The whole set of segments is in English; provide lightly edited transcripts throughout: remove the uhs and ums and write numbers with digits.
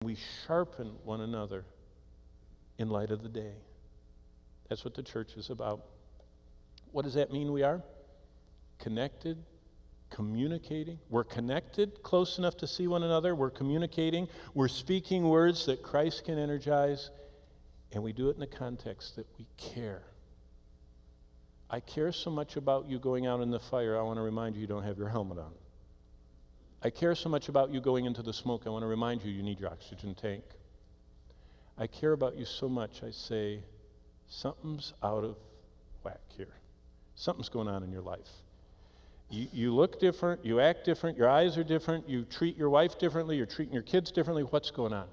We sharpen one another in light of the day. That's what the church is about. What does that mean we are? Connected, communicating. We're connected close enough to see one another. We're communicating. We're speaking words that Christ can energize. And we do it in the context that we care. I care so much about you going out in the fire, I want to remind you don't have your helmet on. I care so much about you going into the smoke, I want to remind you need your oxygen tank. I care about you so much, I say, something's out of whack here. Something's going on in your life. You look different, you act different, your eyes are different, you treat your wife differently, you're treating your kids differently. What's going on?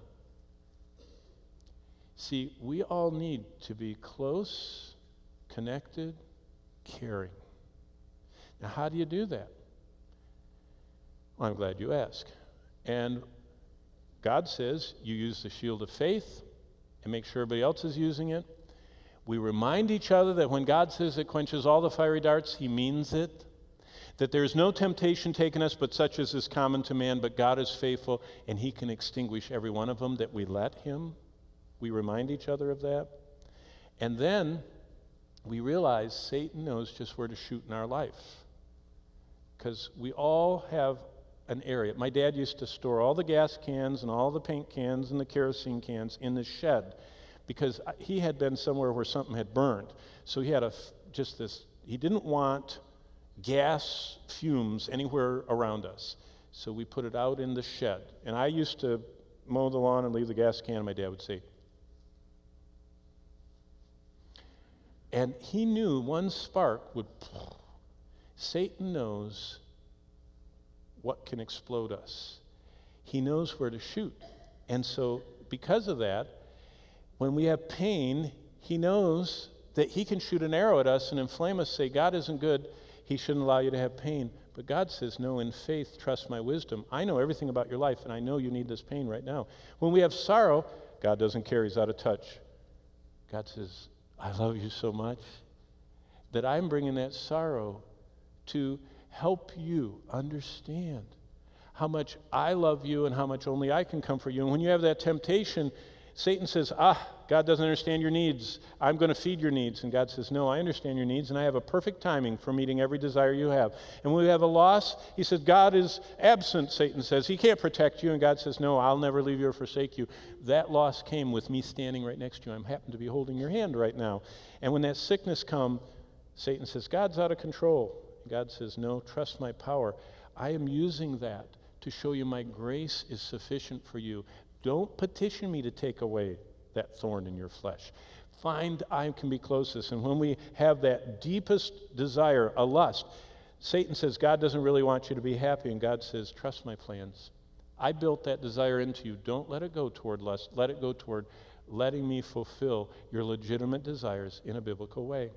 See, we all need to be close, connected, caring. Now, how do you do that? Well, I'm glad you asked. And God says you use the shield of faith and make sure everybody else is using it. We remind each other that when God says it quenches all the fiery darts, he means it. That there is no temptation taken us but such as is common to man, but God is faithful and he can extinguish every one of them that we let him. We remind each other of that. And then we realize Satan knows just where to shoot in our life. Because we all have an area. My dad used to store all the gas cans and all the paint cans and the kerosene cans in the shed because he had been somewhere where something had burned. So he had he didn't want gas fumes anywhere around us. So we put it out in the shed. And I used to mow the lawn and leave the gas can, and my dad would say, and he knew one spark would, Satan knows what can explode us. He knows where to shoot. And so because of that, when we have pain, he knows that he can shoot an arrow at us and inflame us, say, God isn't good, he shouldn't allow you to have pain. But God says, no, in faith, trust my wisdom. I know everything about your life, and I know you need this pain right now. When we have sorrow, God doesn't care, he's out of touch. God says, I love you so much that I'm bringing that sorrow to help you understand how much I love you and how much only I can comfort you. And when you have that temptation, Satan says, God doesn't understand your needs. I'm going to feed your needs. And God says, no, I understand your needs, and I have a perfect timing for meeting every desire you have. And when we have a loss, he says, God is absent, Satan says. He can't protect you. And God says, no, I'll never leave you or forsake you. That loss came with me standing right next to you. I happen to be holding your hand right now. And when that sickness comes, Satan says, God's out of control. And God says, no, trust my power. I am using that to show you my grace is sufficient for you. Don't petition me to take away that thorn in your flesh. Find I can be closest. And when we have that deepest desire, a lust, Satan says, God doesn't really want you to be happy. And God says, trust my plans. I built that desire into you. Don't let it go toward lust. Let it go toward letting me fulfill your legitimate desires in a biblical way.